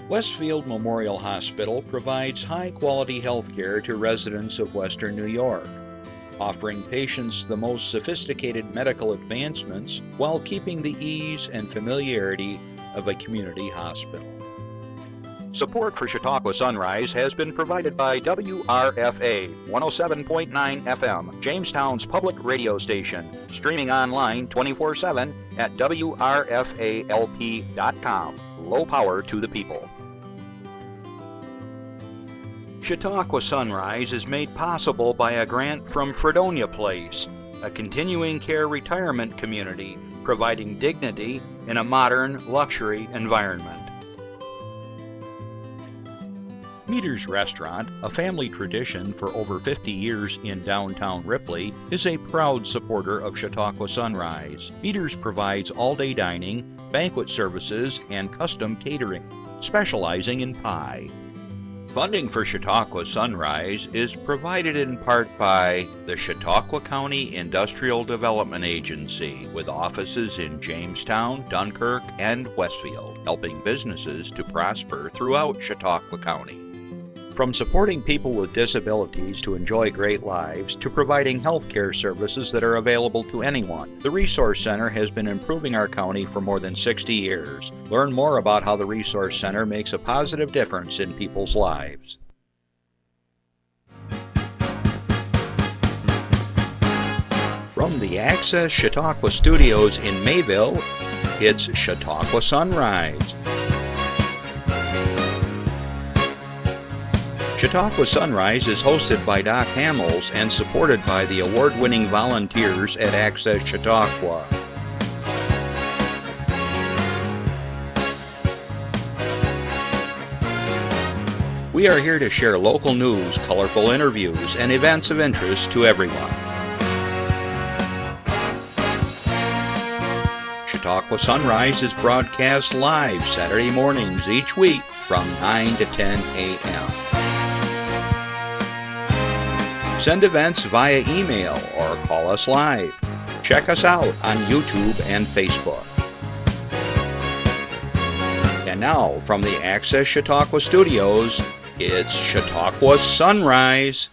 Westfield Memorial Hospital provides high-quality health care to residents of Western New York, offering patients the most sophisticated medical advancements while keeping the ease and familiarity of a community hospital. Support for Chautauqua Sunrise has been provided by WRFA 107.9 FM, Jamestown's public radio station, streaming online 24/7 at WRFALP.com. Low power to the people. Chautauqua Sunrise is made possible by a grant from Fredonia Place, a continuing care retirement community providing dignity in a modern luxury environment. Meter's Restaurant, a family tradition for over 50 years in downtown Ripley, is a proud supporter of Chautauqua Sunrise. Meter's provides all-day dining, banquet services, and custom catering, specializing in pie. Funding for Chautauqua Sunrise is provided in part by the Chautauqua County Industrial Development Agency, with offices in Jamestown, Dunkirk, and Westfield, helping businesses to prosper throughout Chautauqua County. From supporting people with disabilities to enjoy great lives, to providing health care services that are available to anyone, the Resource Center has been improving our county for more than 60 years. Learn more about how the Resource Center makes a positive difference in people's lives. From the Access Chautauqua Studios in Mayville, it's Chautauqua Sunrise. Chautauqua Sunrise is hosted by Doc Hamels and supported by the award-winning volunteers at Access Chautauqua. We are here to share local news, colorful interviews, and events of interest to everyone. Chautauqua Sunrise is broadcast live Saturday mornings each week from 9 to 10 a.m. Send events via email or call us live. Check us out on YouTube and Facebook. And now, from the Access Chautauqua Studios, it's Chautauqua Sunrise.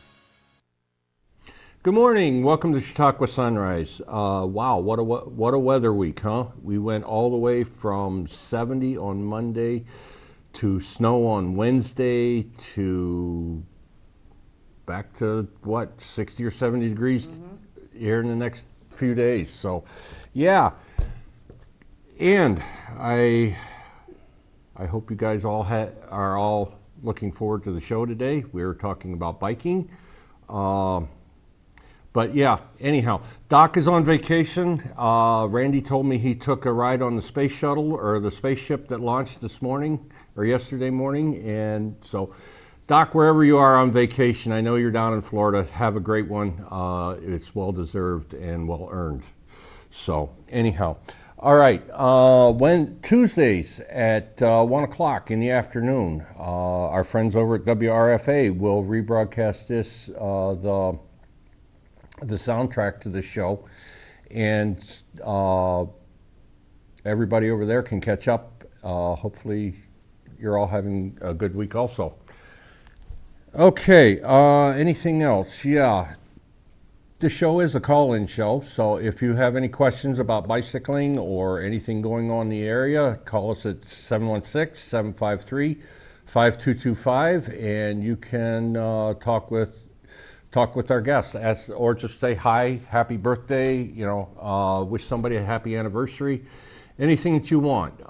Good morning. Welcome to Chautauqua Sunrise. Wow, what a weather week, huh? We went all the way from 70 on Monday to snow on Wednesday to back to, 60 or 70 degrees here in the next few days. So, yeah. And I hope you guys are all looking forward to the show today. We're talking about biking. But yeah, anyhow, Doc is on vacation. Randy told me he took a ride on the space shuttle or the spaceship that launched this morning or yesterday morning. And so, Doc, wherever you are on vacation, I know you're down in Florida. Have a great one. It's well-deserved and well-earned. So, anyhow. All right. Tuesdays at 1 o'clock in the afternoon, our friends over at WRFA will rebroadcast this, the soundtrack to the show. And everybody over there can catch up. Hopefully, you're all having a good week also. Okay, anything else? Yeah, the show is a call-in show, so if you have any questions about bicycling or anything going on in the area, call us at 716-753-5225, and you can talk with our guests, or just say hi, happy birthday, wish somebody a happy anniversary, anything that you want.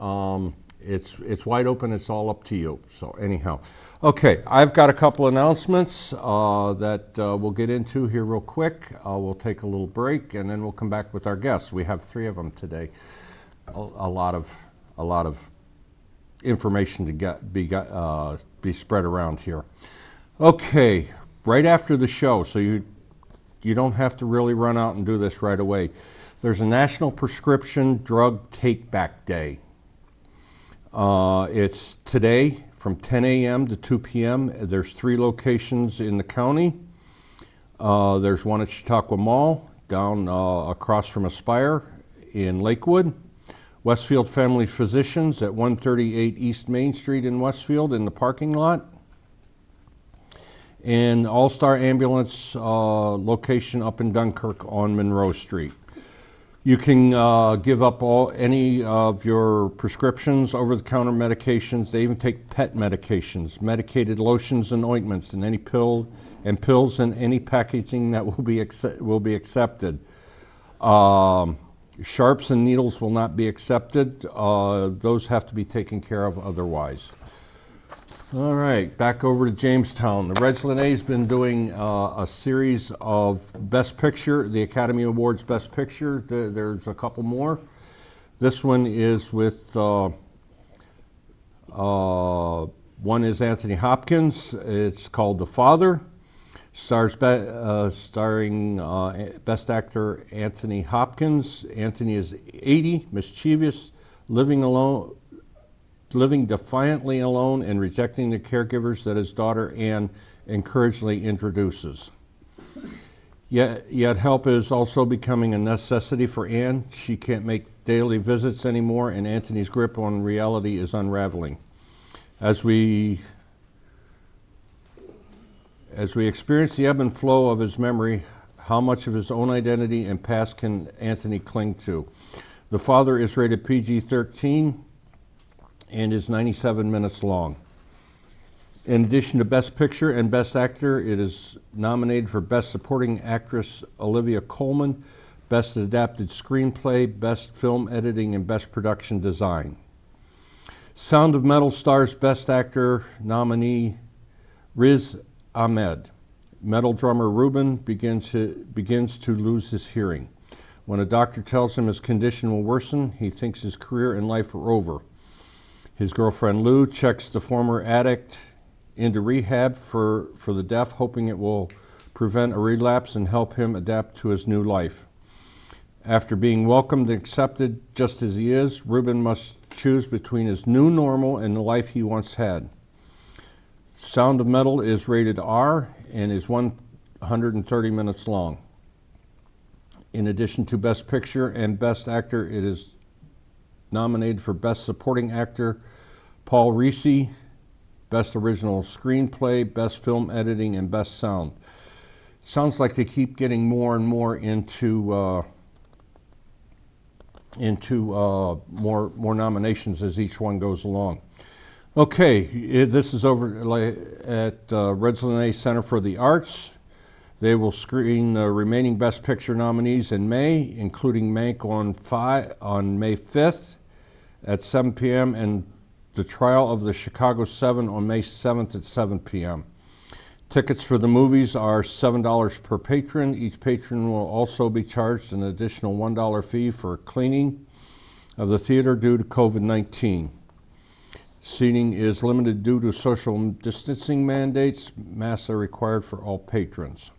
It's wide open. It's all up to you. So anyhow, okay, I've got a couple announcements that we'll get into here real quick. We'll take a little break and then we'll come back with our guests. We have 3 of them today. A lot of information to be spread around here. Okay, right after the show, so you don't have to really run out and do this right away. There's a National Prescription Drug Take-Back Day. It's today from 10 a.m. to 2 p.m. There's 3 locations in the county. There's one at Chautauqua Mall, down across from Aspire in Lakewood, Westfield Family Physicians at 138 East Main Street in Westfield in the parking lot. And All-Star Ambulance location up in Dunkirk on Monroe Street. You can give up any of your prescriptions, over-the-counter medications. They even take pet medications, medicated lotions and ointments, and any pills and any packaging that will be accepted. Sharps and needles will not be accepted. Those have to be taken care of otherwise. All right, back over to Jamestown. The Reg Linné's been doing a series of Best Picture, the Academy Awards Best Picture. There's a couple more. This one is with, one is Anthony Hopkins. It's called The Father. Starring Best Actor Anthony Hopkins. Anthony is 80, mischievous, living defiantly alone and rejecting the caregivers that his daughter Anne encouragingly introduces. Yet help is also becoming a necessity for Anne. She can't make daily visits anymore, and Anthony's grip on reality is unraveling. As we experience the ebb and flow of his memory, how much of his own identity and past can Anthony cling to? The Father is rated PG-13 and is 97 minutes long. In addition to Best Picture and Best Actor, it is nominated for Best Supporting Actress Olivia Colman, Best Adapted Screenplay, Best Film Editing, and Best Production Design. Sound of Metal stars Best Actor nominee Riz Ahmed. Metal drummer Ruben begins to lose his hearing. When a doctor tells him his condition will worsen, he thinks his career and life are over. His girlfriend Lou checks the former addict into rehab for the deaf, hoping it will prevent a relapse and help him adapt to his new life. After being welcomed and accepted just as he is, Ruben must choose between his new normal and the life he once had. Sound of Metal is rated R and is 130 minutes long. In addition to Best Picture and Best Actor, it is nominated for Best Supporting Actor Paul Reese, Best Original Screenplay, Best Film Editing, and Best Sound. Sounds like they keep getting more and more into more nominations as each one goes along. Okay, this is over at Reg Linné Center for the Arts. They will screen the remaining Best Picture nominees in May, including Mank on May 5th at 7 p.m. and The Trial of the Chicago 7 on May 7th at 7 p.m. Tickets for the movies are $7 per patron. Each patron will also be charged an additional $1 fee for cleaning of the theater due to COVID-19. Seating is limited due to social distancing mandates. Masks are required for all patrons.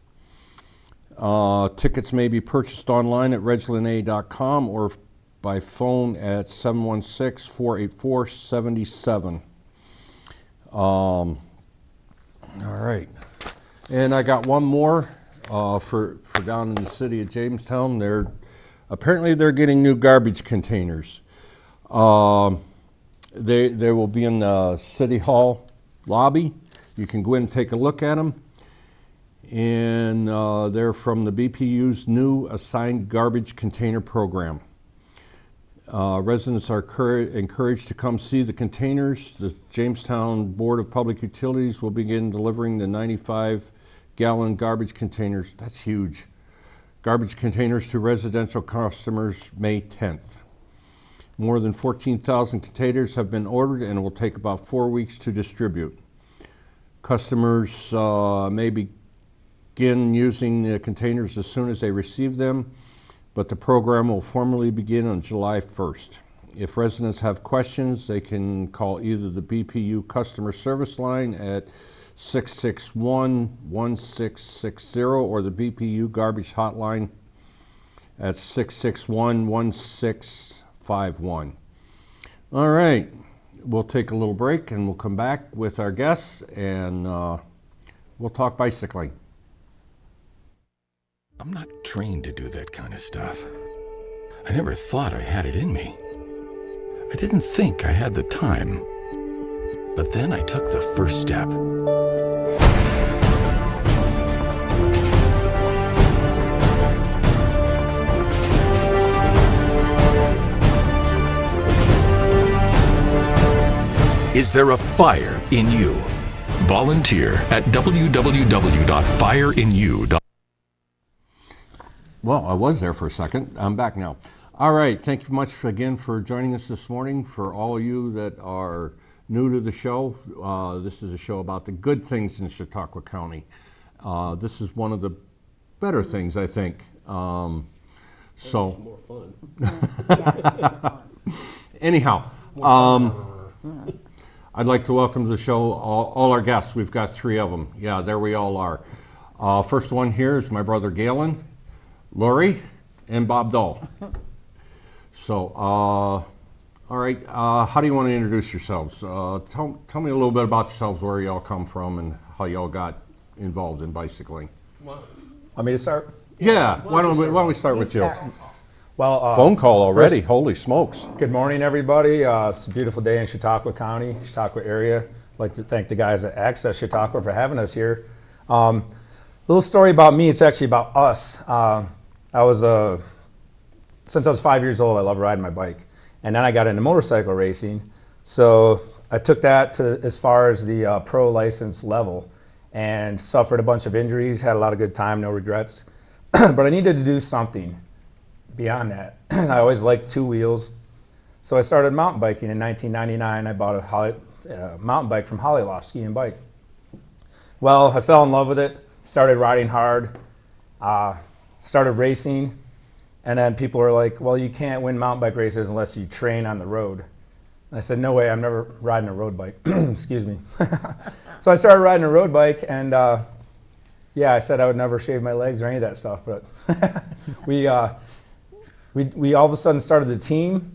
Tickets may be purchased online at reglinné.com or by phone at 716-484-77. All right. And I got one more for down in the city of Jamestown. Apparently they're getting new garbage containers. They will be in the City Hall lobby. You can go in and take a look at them. And they're from the BPU's new assigned garbage container program. Residents are encouraged to come see the containers. The Jamestown Board of Public Utilities will begin delivering the 95-gallon garbage containers. That's huge. Garbage containers to residential customers May 10th. More than 14,000 containers have been ordered and it will take about 4 weeks to distribute. Customers may begin using the containers as soon as they receive them, but the program will formally begin on July 1st. If residents have questions, they can call either the BPU customer service line at 661-1660 or the BPU garbage hotline at 661-1651. All right, we'll take a little break and we'll come back with our guests and we'll talk bicycling. I'm not trained to do that kind of stuff. I never thought I had it in me. I didn't think I had the time. But then I took the first step. Is there a fire in you? Volunteer at www.fireinu.com. Well, I was there for a second. I'm back now. All right. Thank you much again for joining us this morning. For all of you that are new to the show, this is a show about the good things in Chautauqua County. This is one of the better things, I think. More fun. Anyhow, I'd like to welcome to the show all our guests. We've got 3 of them. Yeah, there we all are. First one here is my brother Galen, Laurie, and Bob Dole. So, all right, how do you want to introduce yourselves? Tell me a little bit about yourselves, where y'all come from, and how y'all got involved in bicycling. Want me to start? Yeah, why don't we start with you? Well, Phone call already. Holy smokes. Good morning, everybody. It's a beautiful day in Chautauqua County, Chautauqua area. I'd like to thank the guys at Access Chautauqua for having us here. Little story about me, it's actually about us. Since I was 5 years old, I love riding my bike. And then I got into motorcycle racing. So I took that to as far as the pro license level and suffered a bunch of injuries, had a lot of good time, no regrets. But I needed to do something beyond that. I always liked 2 wheels. So I started mountain biking in 1999. I bought a mountain bike from Hollyloft, ski and bike. Well, I fell in love with it, started riding hard, started racing, and then people were like, well, you can't win mountain bike races unless you train on the road. And I said, no way, I'm never riding a road bike. Excuse me. So I started riding a road bike, and I said I would never shave my legs or any of that stuff, but we all of a sudden started the team.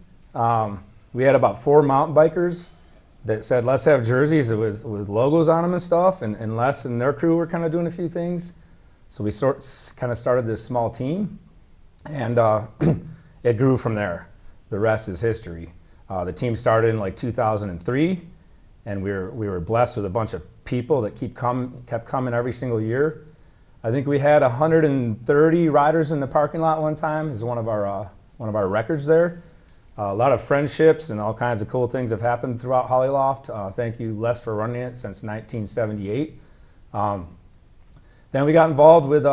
We had about 4 mountain bikers that said, let's have jerseys with logos on them and stuff, and Les and their crew were kind of doing a few things. So we kind of started this small team, and it grew from there. The rest is history. The team started in like 2003, and we were blessed with a bunch of people that kept coming every single year. I think we had 130 riders in the parking lot one time. Is one of our records there. A lot of friendships and all kinds of cool things have happened throughout Hollyloft. Thank you, Les, for running it since 1978. Then we got involved with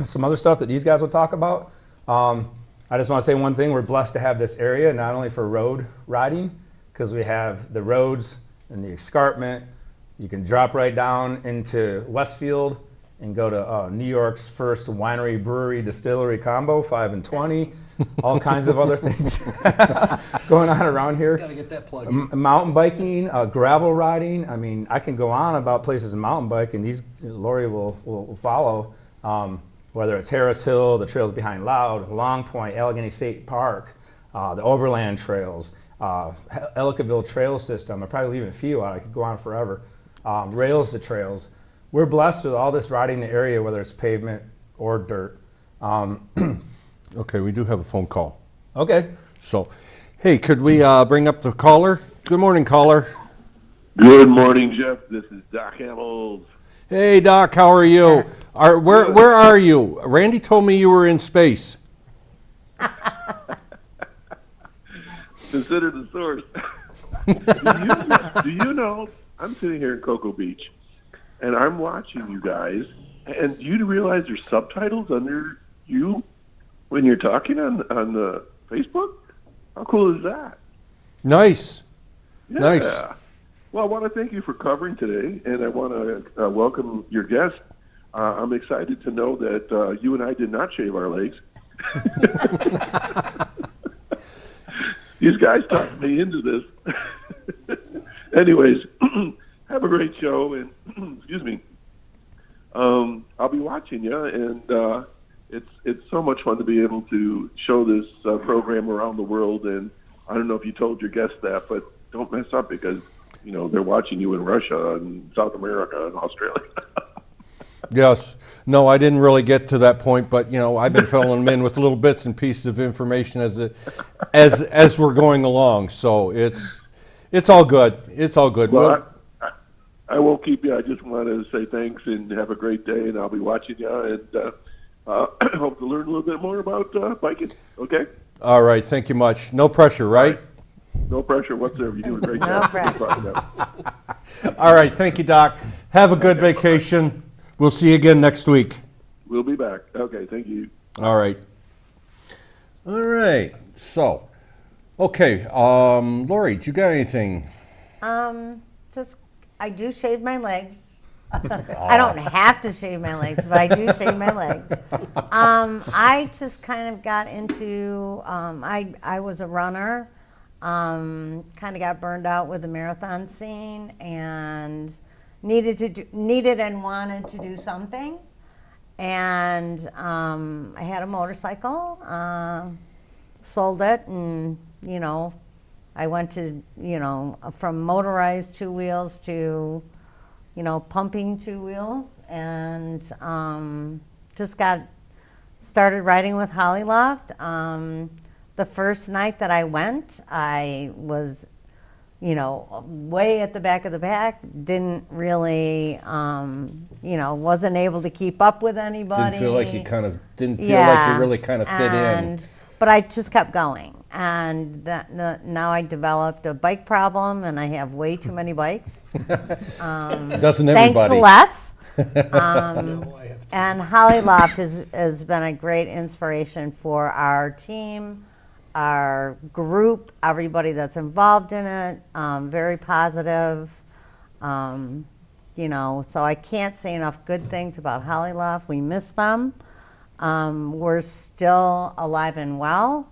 some other stuff that these guys will talk about. I just want to say one thing. We're blessed to have this area, not only for road riding, because we have the roads and the escarpment. You can drop right down into Westfield and go to New York's first winery, brewery, distillery combo, 5 and 20. All kinds of other things going on around here. Gotta get that plug. Mountain biking, gravel riding. I mean, I can go on about places in mountain bike, and Laurie will follow. Whether it's Harris Hill, the trails behind Loud, Long Point, Allegheny State Park, the Overland Trails, Ellicottville Trail System. I'm probably leaving a few out. I could go on forever. Rails to Trails. We're blessed with all this riding in the area, whether it's pavement or dirt. Okay, we do have a phone call. Okay. So, hey, could we bring up the caller? Good morning, caller. Good morning, Jeff. This is Doc Hamels. Hey, Doc, how are you? Where are you? Randy told me you were in space. Consider the source. Do you know, I'm sitting here in Cocoa Beach, and I'm watching you guys, and do you realize there's subtitles under you when you're talking on the Facebook? How cool is that? Nice. Yeah. Nice. Well, I want to thank you for covering today, and I want to welcome your guest. I'm excited to know that you and I did not shave our legs. These guys talked me into this. Anyways, have a great show, and excuse me. I'll be watching you, and it's so much fun to be able to show this program around the world. And I don't know if you told your guests that, but don't mess up, because they're watching you in Russia and South America and Australia. Yes. No, I didn't really get to that point, but I've been filling them in with little bits and pieces of information as as we're going along. So it's all good. It's all good. Well, I won't keep you. I just wanted to say thanks and have a great day, and I'll be watching you, and I hope to learn a little bit more about biking. Okay? All right. Thank you much. No pressure, right? No pressure whatsoever. You do a great No job. pressure. All right. Thank you, Doc. Have a good vacation. We'll see you again next week. We'll be back. Okay, thank you. All right. All right. So, okay. Laurie, do you got anything? Just I do shave my legs. I don't have to shave my legs, but I do shave my legs. I just kind of got into. I was a runner. Kind of got burned out with the marathon scene and needed and wanted to do something. And I had a motorcycle, sold it, and I went to from motorized 2 wheels to pumping 2 wheels, and just got started riding with Hollyloft. The first night that I went, I was way at the back of the pack, didn't really, wasn't able to keep up with anybody. Didn't feel like you really kind of fit in. But I just kept going. And now I developed a bike problem, and I have way too many bikes. Doesn't everybody? Thanks to Les. And Hollyloft has been a great inspiration for our team, our group, everybody that's involved in it. Very positive. So I can't say enough good things about Hollyloft. We miss them. We're still alive and well,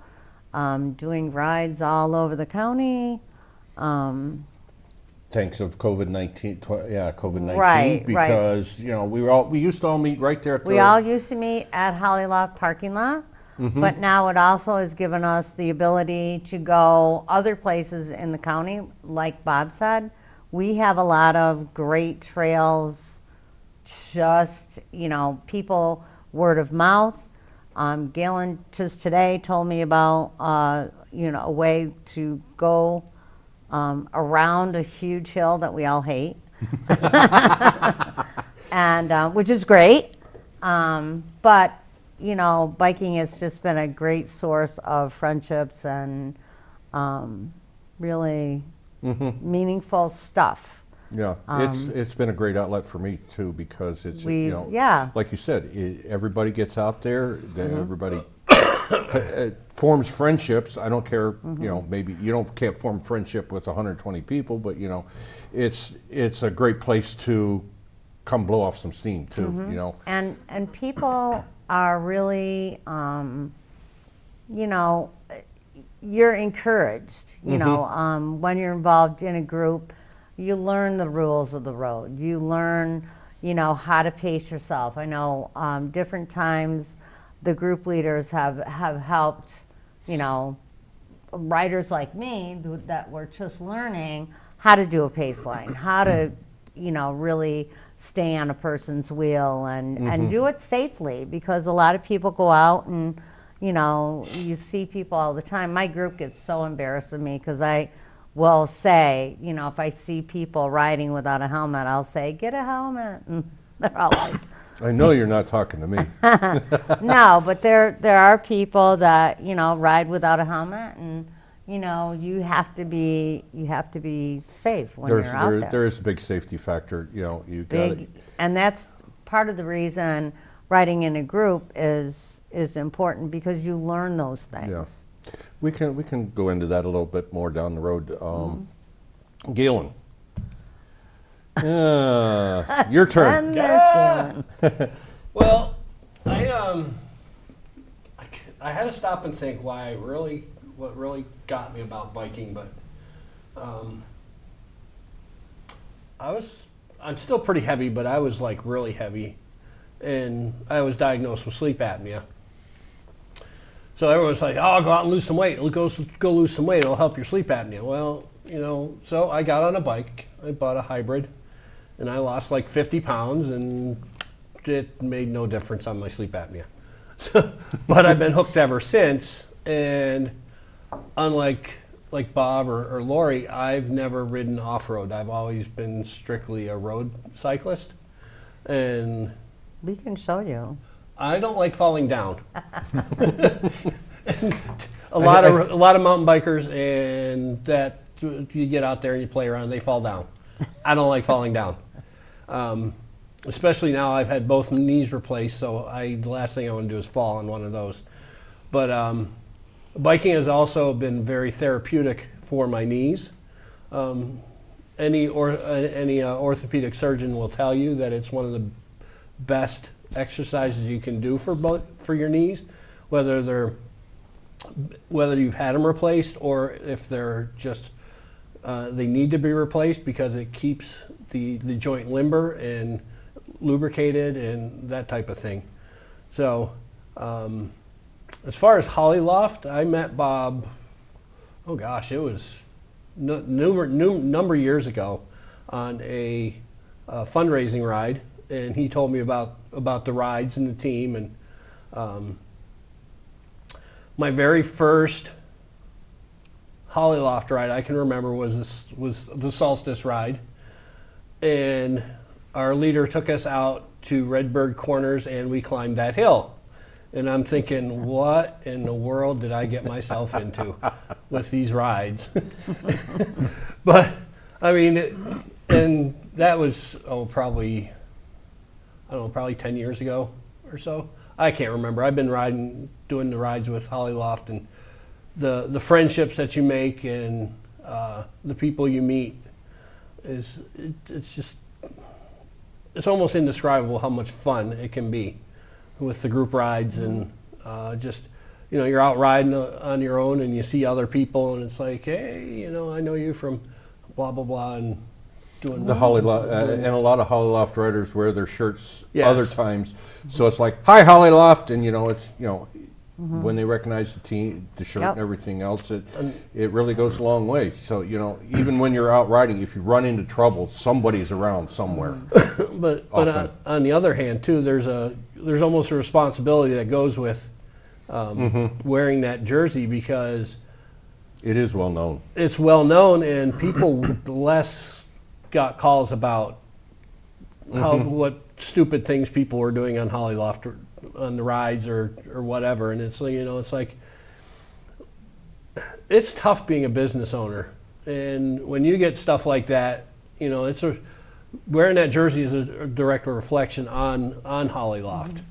doing rides all over the county. Thanks of COVID-19. COVID-19. Right, because we used to all meet right there. We all used to meet at Hollyloft parking lot. But now it also has given us the ability to go other places in the county, like Bob said. We have a lot of great trails, just, people, word of mouth. Galen just today told me about, a way to go around a huge hill that we all hate, and which is great. But biking has just been a great source of friendships and really meaningful stuff. Yeah, it's been a great outlet for me too, because it's like you said, everybody gets out there, everybody forms friendships. I don't care, maybe you can't form friendship with 120 people, but it's a great place to come blow off some steam too. And people are really, you're encouraged. When you're involved in a group, you learn the rules of the road. You learn, how to pace yourself. I know different times the group leaders have helped, riders like me that were just learning how to do a pace line, how to, really stay on a person's wheel and do it safely, because a lot of people go out and, you see people all the time. My group gets so embarrassed of me because I will say, if I see people riding without a helmet, I'll say, get a helmet. And they're all like, I know you're not talking to me. No, but there are people that, ride without a helmet, and, you have to be safe when you're out there. There is a big safety factor, you got it. And that's part of the reason riding in a group is important, because you learn those things. Yeah. We can go into that a little bit more down the road. Galen. Your turn. And there's Galen. Well, I had to stop and think what really got me about biking, but I'm still pretty heavy, but I was like really heavy, and I was diagnosed with sleep apnea. So everyone's like, "Oh, go out and lose some weight. Go lose some weight. It'll help your sleep apnea." Well, so I got on a bike. I bought a hybrid, and I lost like 50 pounds, and it made no difference on my sleep apnea. But I've been hooked ever since, and unlike Bob or Laurie, I've never ridden off-road. I've always been strictly a road cyclist, and We can show you. I don't like falling down. a lot of mountain bikers, and that you get out there and you play around, they fall down. I don't like falling down. Especially now I've had both knees replaced, so the last thing I want to do is fall on one of those. But biking has also been very therapeutic for my knees. Any orthopedic surgeon will tell you that it's one of the best exercises you can do for your knees, whether you've had them replaced or if they're just they need to be replaced, because it keeps the joint limber and lubricated and that type of thing. So as far as Hollyloft, I met Bob, oh gosh, it was number of years ago on a fundraising ride, and he told me about the rides and the team. And my very first Hollyloft ride I can remember was the Solstice ride, and our leader took us out to Redbird Corners, and we climbed that hill. And I'm thinking, what in the world did I get myself into with these rides? But I mean, and that was probably 10 years ago or so. I can't remember. I've been doing the rides with Hollyloft, and the friendships that you make and the people you meet it's almost indescribable how much fun it can be with the group rides. And just, you're out riding on your own and you see other people, and it's like, hey, I know you from blah blah blah, and doing The Hollyloft, and a lot of Hollyloft riders wear their shirts Yes. other times. So it's like, hi Hollyloft, and it's when they recognize the team, the shirt Yep. and everything else, it really goes a long way. So even when you're out riding, if you run into trouble, somebody's around somewhere. But Often. on the other hand, too, there's almost a responsibility that goes with wearing that jersey, because It is well known. it's well known, and people less got calls about what stupid things people were doing on Hollyloft or on the rides or whatever. And it's like it's tough being a business owner, and when you get stuff like that, wearing that jersey is a direct reflection on Hollyloft.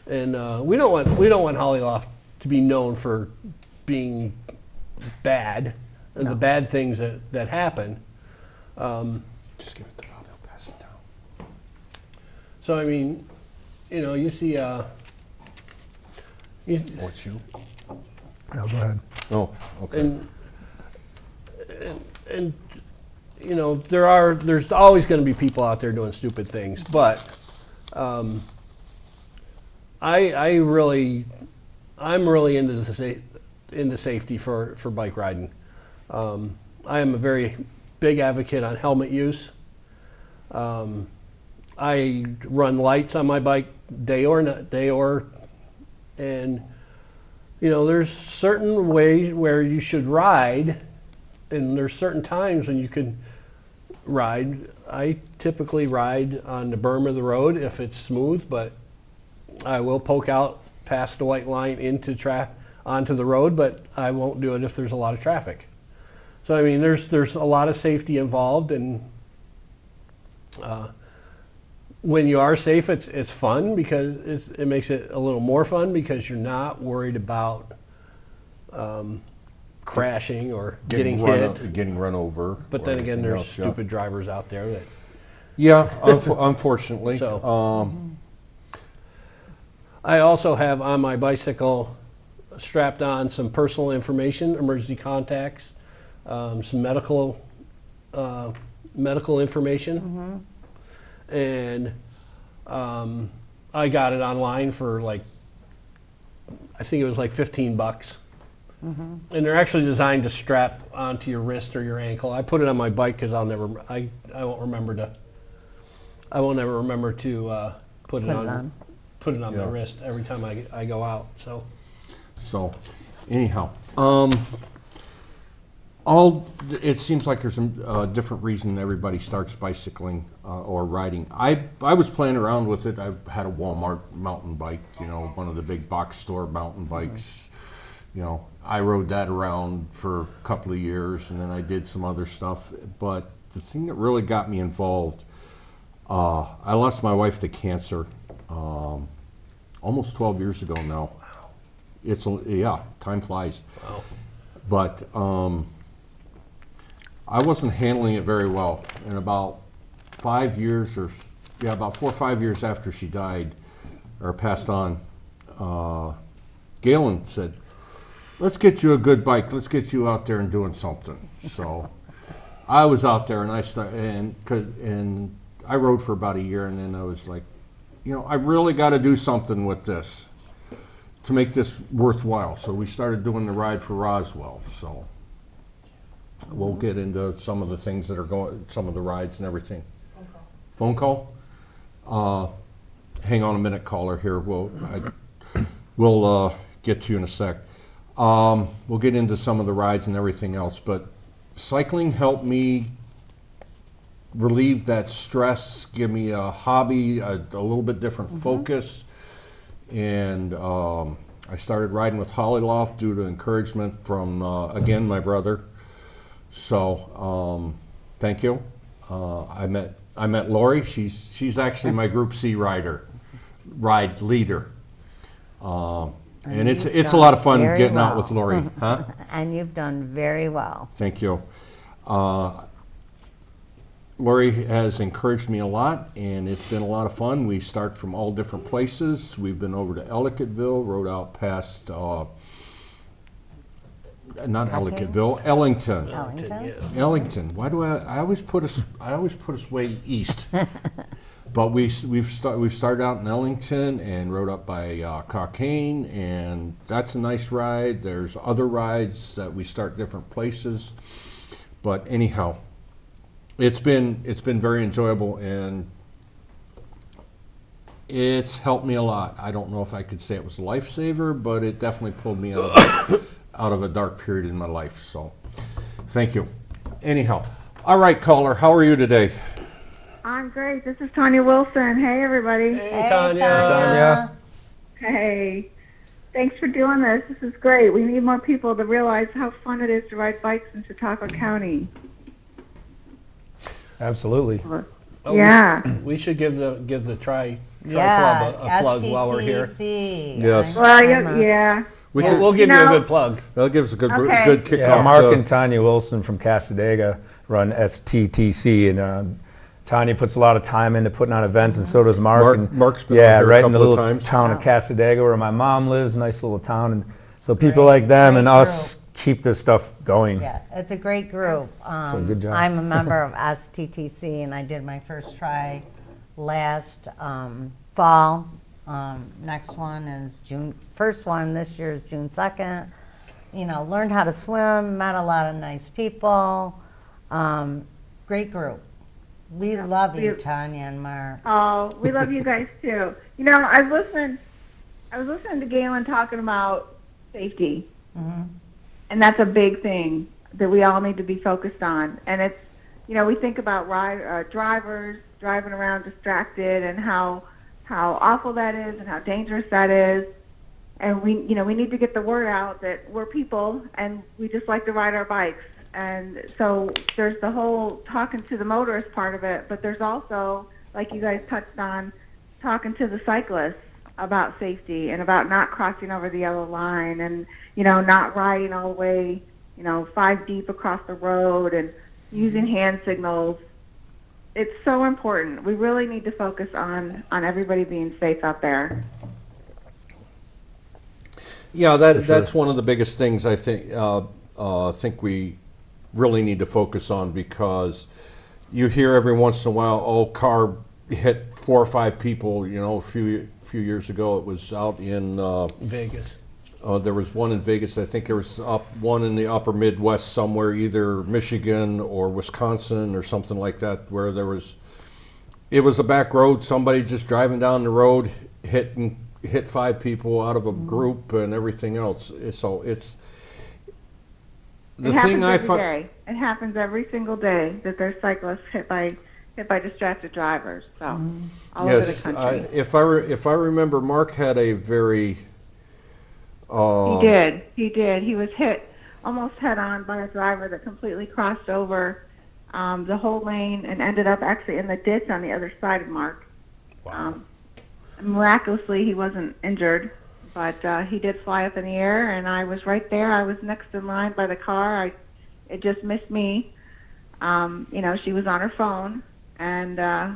And we don't want Hollyloft to be known for being bad and the bad things that happen. Just give it to Bob, he'll pass it down. So I mean, you see, What's you? No, go ahead. Oh, okay. and there's always going to be people out there doing stupid things, but I'm really into safety for bike riding. I am a very big advocate on helmet use. I run lights on my bike day or, and there's certain ways where you should ride, and there's certain times when you can ride. I typically ride on the berm of the road if it's smooth, but I will poke out past the white line onto the road, but I won't do it if there's a lot of traffic. So I mean, there's a lot of safety involved, and when you are safe, it's fun, because it makes it a little more fun, because you're not worried about crashing or getting hit. Getting run over. But then again, there's stupid drivers out there that. Yeah, unfortunately. So, I also have on my bicycle strapped on some personal information, emergency contacts, some medical information, and I got it online for I think it was like $15. And they're actually designed to strap onto your wrist or your ankle. I put it on my bike because I won't remember to put it on my wrist every time I go out. So anyhow, It seems like there's a different reason everybody starts bicycling or riding. I was playing around with it. I had a Walmart mountain bike, one of the big box store mountain bikes. I rode that around for a couple of years, and then I did some other stuff. But the thing that really got me involved, I lost my wife to cancer almost 12 years ago now. Time flies. Wow. But I wasn't handling it very well. And about 4 or 5 years after she died or passed on, Galen said, "Let's get you a good bike. Let's get you out there and doing something." So I was out there, and and I rode for about a year, and then I was like, I really got to do something with this to make this worthwhile. So we started doing the Ride for Roswell. So we'll get into some of the things that are going, some of the rides and everything. Phone call? Hang on a minute, caller here. We'll get to you in a sec. We'll get into some of the rides and everything else, but cycling helped me relieve that stress, give me a hobby, a little bit different focus. And I started riding with Hollyloft due to encouragement from, again, my brother. So thank you. I met Laurie. She's actually my Group C ride leader. And it's a lot of fun getting out with Laurie. Huh? And you've done very well. Thank you. Laurie has encouraged me a lot, and it's been a lot of fun. We start from all different places. We've been over to Ellicottville, rode out past, not Ellicottville, Ellington. Ellington. Why do I always put us way east? But we've started out in Ellington and rode up by Cockaigne, and that's a nice ride. There's other rides that we start different places. But anyhow, it's been very enjoyable, and it's helped me a lot. I don't know if I could say it was a lifesaver, but it definitely pulled me out of a dark period in my life. So thank you. Anyhow, all right, caller, how are you today? I'm great. This is Tanya Wilson. Hey, everybody. Hey, Tanya. Hey. Thanks for doing this. This is great. We need more people to realize how fun it is to ride bikes in Chautauqua County. Absolutely. Yeah. We should give the Tri Yeah, Club a plug while we're here. STTC. Yes. Well, yeah. We'll give you a good plug. That'll give us a good Okay. good kickoff. Yeah, Mark and Tanya Wilson from Casadega run STTC, and Tanya puts a lot of time into putting on events, and so does Mark. Mark's been here right a in the couple of little times. town of Casadega where my mom lives, nice little town, and so people like them and us keep this stuff going. Yeah, it's a great group. good job. I'm a member of STTC, and I did my first try last fall. Next one is June. First one this year is June 2nd. Learned how to swim, met a lot of nice people. Great group. We love you, Tanya and Mark. Oh, we love you guys too. I was listening to Galen talking about safety, and that's a big thing that we all need to be focused on. And it's, we think about drivers driving around distracted and how awful that is and how dangerous that is. And we need to get the word out that we're people and we just like to ride our bikes. And so there's the whole talking to the motorist part of it, but there's also, like you guys touched on, talking to the cyclists about safety and about not crossing over the yellow line and, not riding all the way, 5 deep across the road and using hand signals. It's so important. We really need to focus on everybody being safe out there. Yeah, that's one of the biggest things I think we really need to focus on, because you hear every once in a while, car hit 4 or 5 people. A few years ago, it was out in Vegas. There was one in Vegas. I think there was one in the upper Midwest somewhere, either Michigan or Wisconsin or something like that, where it was a back road. Somebody just driving down the road hit 5 people out of a group and everything else. So the it thing happens I every find. day. It happens every single day that there's cyclists hit by distracted drivers. So all over the Yes, country. if I remember, Mark had a very. He did. He did. He was hit almost head on by a driver that completely crossed over the whole lane and ended up actually in the ditch on the other side of Mark. Wow. Miraculously, he wasn't injured, but he did fly up in the air, and I was right there. I was next in line by the car. It just missed me. She was on her phone, and Wow.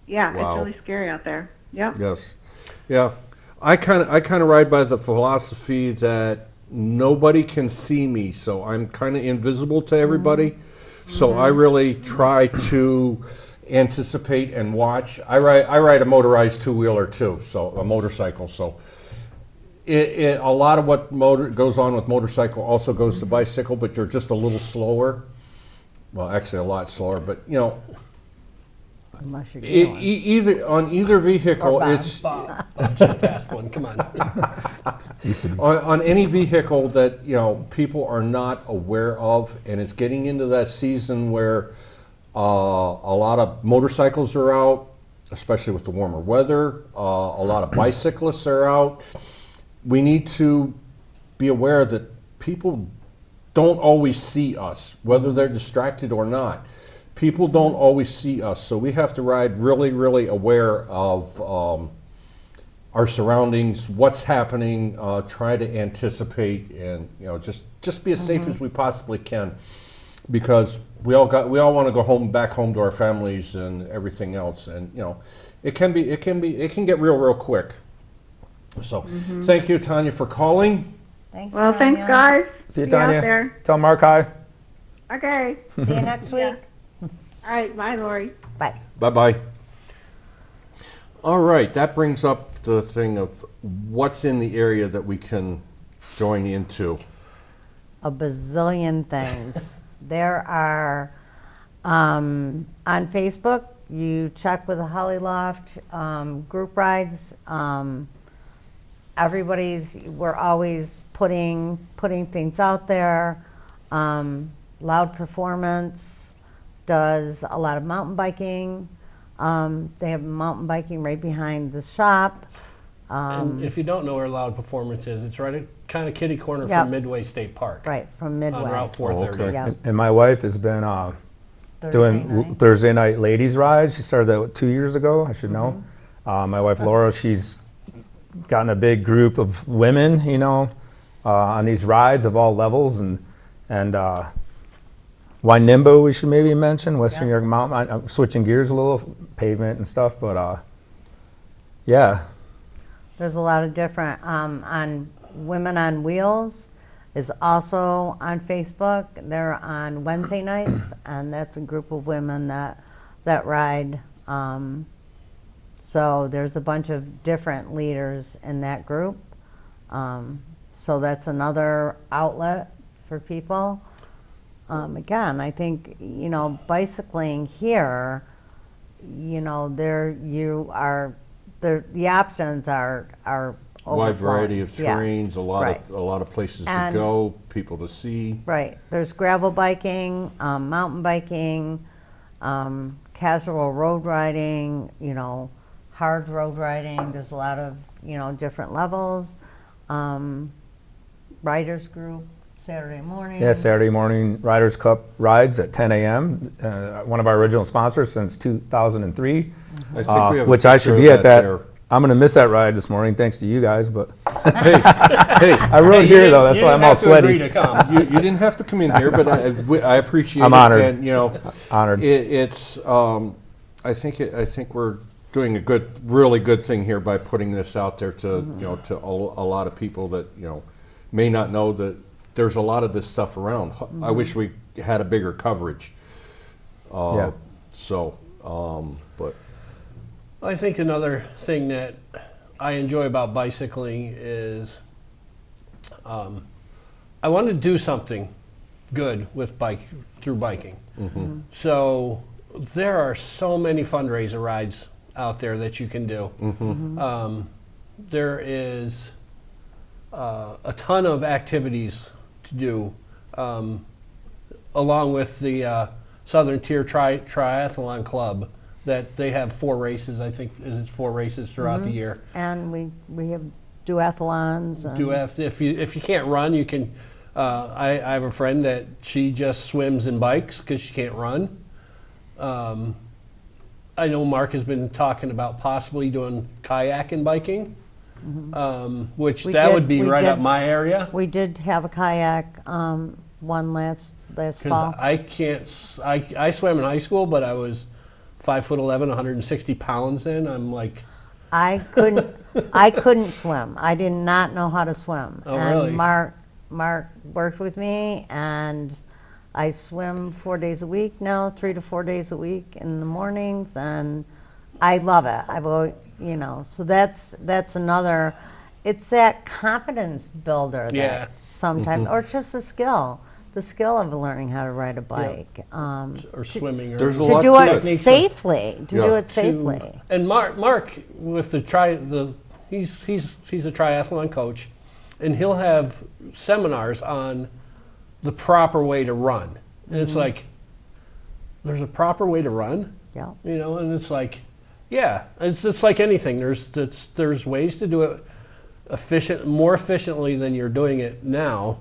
it's really scary out there. Yep. Yes, yeah. I kind of ride by the philosophy that nobody can see me, so I'm kind of invisible to everybody. So I really try to anticipate and watch. I ride a motorized two-wheeler too, so a motorcycle. So a lot of what goes on with motorcycle also goes to bicycle, but you're just a little slower. Well, actually a lot slower, but Unless you're Galen. either on either vehicle, Or Bob. it's Bob, Bob's the fast one. Come on. on any vehicle that people are not aware of, and it's getting into that season where a lot of motorcycles are out, especially with the warmer weather. A lot of bicyclists are out. We need to be aware that people don't always see us, whether they're distracted or not. People don't always see us, so we have to ride really, really aware of our surroundings, what's happening, try to anticipate, and just be as safe as we possibly can, because we all want to go back home to our families and everything else, and it can get real quick. So thank you, Tanya, for calling. Thanks, Well, thanks, Tanya. guys. See you, out Tanya. there. Tell Mark hi. Okay. See you next week. All right. Bye, Laurie. Bye. Bye-bye. All right, that brings up the thing of what's in the area that we can join into. A bazillion things. There are, on Facebook, you check with the Hollyloft group rides. We're always putting things out there. Loud Performance does a lot of mountain biking. They have mountain biking right behind the shop. And if you don't know where Loud Performance is, it's right at kind of kitty corner Yep. from Midway State Park. Right, from Midway. On Route 430. Okay. Yeah. And my wife has been doing night. Thursday night ladies rides. She started that 2 years ago. I should know. My wife Laura, she's gotten a big group of women, on these rides of all levels, and Wynimbo we should maybe mention, Western New York Mountain. I'm switching gears a little, pavement and stuff, but yeah. There's a lot of different, on Women on Wheels is also on Facebook. They're on Wednesday nights, and that's a group of women that ride. So there's a bunch of different leaders in that group. So that's another outlet for people. Again, I think, bicycling here, the options are Wide overflowing. variety of Yeah. terrains, a lot of places And- to go, people to see. Right. There's gravel biking, mountain biking, casual road riding, hard road riding. There's a lot of, different levels. Riders group, Saturday morning. Yeah, Saturday morning Ryder Cup rides at 10 a.m. One of our original sponsors since 2003, I think we have a which I picture should of be at that. there. I'm going to miss that ride this morning, thanks to you guys, but Hey, I rode here though. That's why I'm all sweaty. To come. you didn't have to come in here, but I appreciate I'm it. honored. And Honored. it's I think we're doing a really good thing here by putting this out there to to a lot of people that may not know that there's a lot of this stuff around. I wish we had a bigger coverage. Yeah. So, but I think another thing that I enjoy about bicycling is I want to do something good with through biking. So there are so many fundraiser rides out there that you can do. There is a ton of activities to do. along with the Southern Tier Triathlon Club, that they have 4 races. I think it's 4 races throughout the year. And we have duathlons. And If you can't run, you can. I have a friend that she just swims and bikes because she can't run. I know Mark has been talking about possibly doing kayak and biking, which would be right up my area. We did have a kayak one last Because fall. I can't. I swam in high school, but I was 5'11", 160 pounds. Then I'm like, I couldn't swim. I did not know how to swim. Oh, and really? Mark worked with me, and I swim 4 days a week now, 3 to 4 days a week in the mornings, and I love it. I've always, so that's another. It's that confidence builder that Yeah. sometimes, or just the skill of learning how to ride a bike. or swimming. Or There's a To lot do to it it. safely. To do Yeah. it safely. And Mark with he's a triathlon coach, and he'll have seminars on the proper way to run. And it's like, there's a proper way to run, Yeah. and it's like, yeah, it's like anything. There's ways to do it more efficiently than you're doing it now.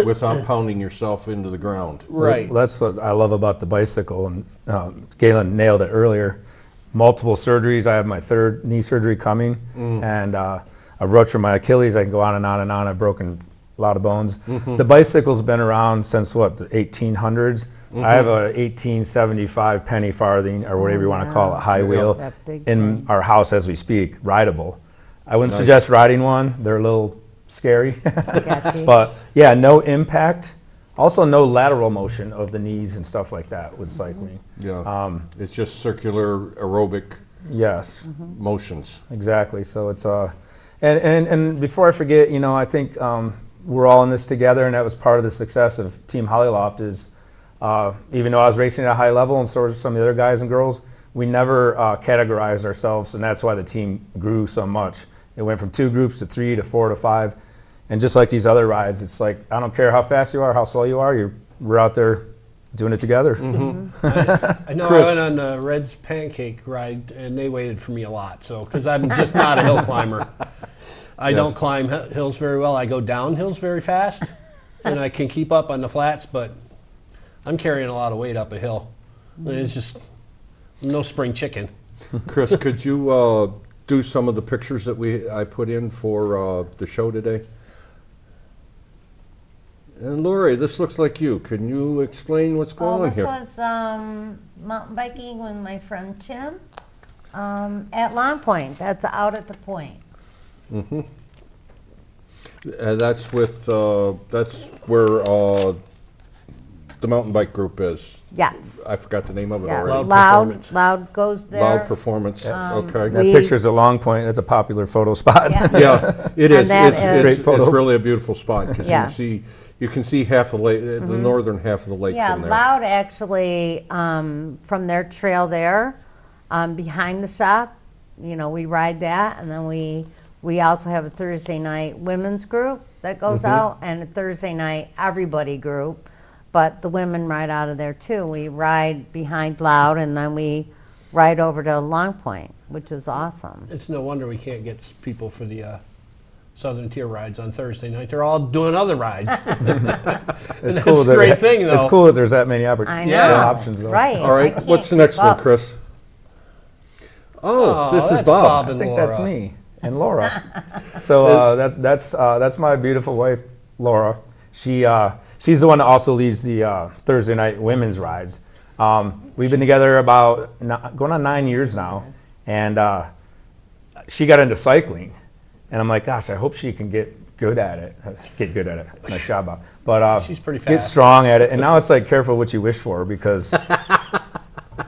Without pounding yourself into the ground. Right. Well, that's what I love about the bicycle, and Galen nailed it earlier. Multiple surgeries. I have my 3rd knee surgery coming, and a rupture of my Achilles. I can go on and on and on. I've broken a lot of bones. The bicycle's been around since the 1800s. I have a 1875 penny farthing, or whatever you want to call it, high wheel, That big in thing. our house as we speak, rideable. I wouldn't Nice. suggest riding one. They're a little scary. Sketchy. But yeah, no impact. Also, no lateral motion of the knees and stuff like that with cycling. Yeah. It's just circular aerobic Yes, motions. exactly. So it's and before I forget, I think we're all in this together, and that was part of the success of Team Hollyloft. Is even though I was racing at a high level, and so were some of the other guys and girls, we never categorized ourselves, and that's why the team grew so much. It went from 2 groups to 3 to 4 to 5. And just like these other rides, it's like, I don't care how fast you are, how slow you are, we're out there doing it together. I know Chris. I went on the Red's Pancake ride, and they waited for me a lot. So, because I'm just not a hill climber. I don't climb hills very well. I go down hills very fast, and I can keep up on the flats, but I'm carrying a lot of weight up a hill. It's just no spring chicken. Chris, could you do some of the pictures that I put in for the show today? And Laurie, this looks like you. Can you explain what's going on This here? was mountain biking with my friend Tim at Long Point. That's out at the point. That's where the mountain bike group is. Yes. I forgot the name of it Yeah. already. Loud goes there. Loud Performance. Okay. That We- picture's a Long Point. That's a popular photo spot. Yeah. Yeah, it And is. that It's, is- it's, Great photo. it's really a beautiful spot because Yeah. you can see half the lake, the northern half of the lake Yeah, from there. Loud actually, from their trail there, behind the shop, we ride that, and then we also have a Thursday night women's group that goes out, and a Thursday night everybody group, but the women ride out of there too. We ride behind Loud, and then we ride over to Long Point, which is awesome. It's no wonder we can't get people for the Southern Tier rides on Thursday night. They're all doing other rides. It's That's cool a that great thing, though. It's cool that there's that many I know. Yeah. options. Though. Right. All right, I can't what's the next keep one, up. Chris? Oh, this is that's Bob. I and think Laura. that's me and Laura. So that's my beautiful wife, Laura. She's the one that also leads the Thursday night women's rides. We've been together about going on 9 years now, and she got into cycling, and I'm like, gosh, I hope she can get good at it. Nice job, Bob. But She's pretty get fast. strong at it. And now it's like, careful what you wish for, because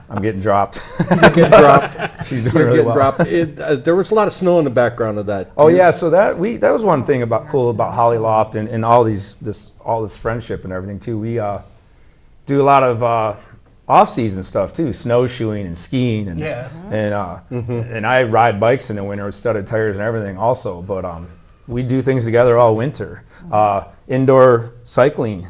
I'm getting dropped. Getting dropped. She's doing You're really getting well. dropped. There was a lot of snow in the background of that. Oh yeah, so that was one thing cool about Hollyloft and all this friendship and everything too. We do a lot of off-season stuff too, snowshoeing and skiing and Yeah. and I ride bikes in the winter with studded tires and everything also. But we do things together all winter. Indoor cycling.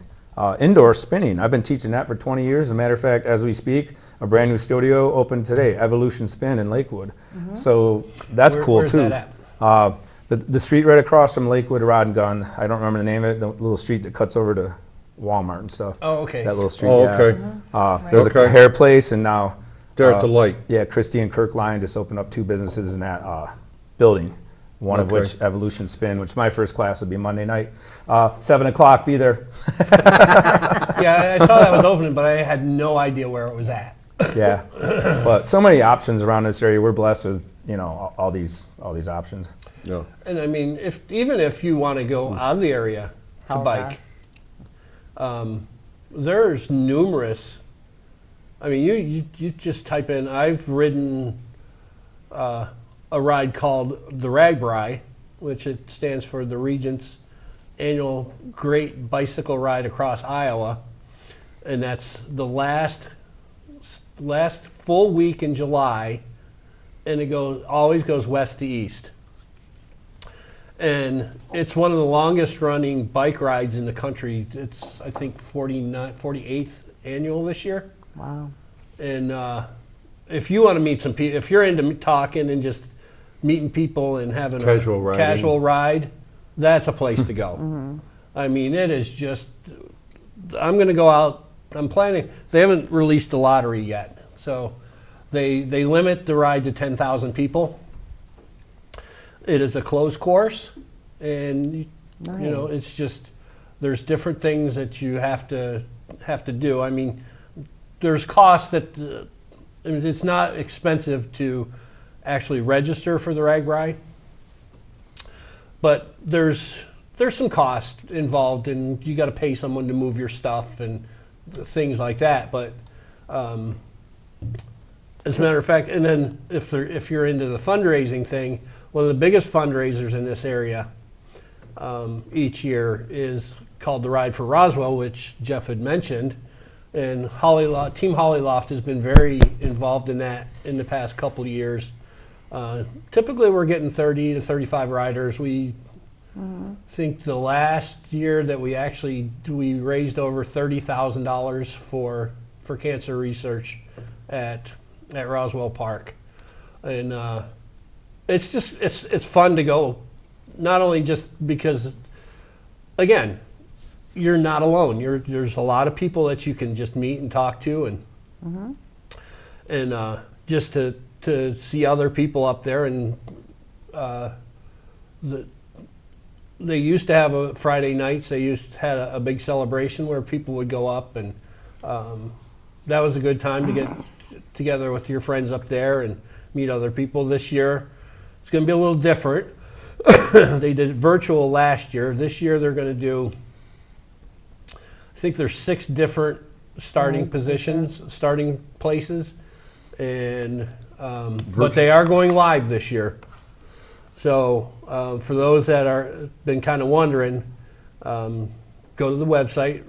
indoor spinning. I've been teaching that for 20 years. As a matter of fact, as we speak, a brand new studio opened today, Evolution Spin in Lakewood. So that's cool where's too. that at? The street right across from Lakewood Rod and Gun. I don't remember the name of it. The little street that cuts over to Walmart and stuff. Oh, okay. That little street. Oh, yeah. okay. There's Okay. a hair place, and now There at the light. yeah, Christie and Kirkline just opened up 2 businesses in that building. One of Okay. which Evolution Spin, which my first class would be Monday night, 7 o'clock. Be there. Yeah, I saw that was opening, but I had no idea where it was at. Yeah, but so many options around this area. We're blessed with all these options. Yeah. And I mean, even if you want to go out of the area to Halifax. bike, there's numerous. I mean, you just type in. I've ridden a ride called the RAGBRAI, which it stands for the Regent's Annual Great Bicycle Ride Across Iowa, and that's the last full week in July, and it always goes west to east. And it's one of the longest running bike rides in the country. It's, I think, 48th annual this year. Wow. And if you want to meet some people, if you're into talking and just meeting people and having Casual a riding. casual ride, that's a place to go. I mean, it is just, I'm going to go out, I'm planning, they haven't released the lottery yet. So they limit the ride to 10,000 people. It is a closed course, and Nice. it's just, there's different things that you have to do. I mean, there's costs that I mean, it's not expensive to actually register for the RAGBRAI, but there's some cost involved, and you got to pay someone to move your stuff and things like that. But as a matter of fact, and then if you're into the fundraising thing, one of the biggest fundraisers in this area each year is called the Ride for Roswell, which Jeff had mentioned. And Team Hollyloft has been very involved in that in the past couple of years. Typically, we're getting 30 to 35 riders. We think the last year that we raised over $30,000 for cancer research at Roswell Park, and it's just it's fun to go, not only just because, again, you're not alone. There's a lot of people that you can just meet and talk to, and just to see other people up there. And they used to have a Friday nights. They had a big celebration where people would go up, and that was a good time to get together with your friends up there and meet other people. This year, it's going to be a little different. They did virtual last year. This year, they're going to do, I think there's 6 different starting places, and but they are going live this year. So for those that are been kind of wondering, go to the website,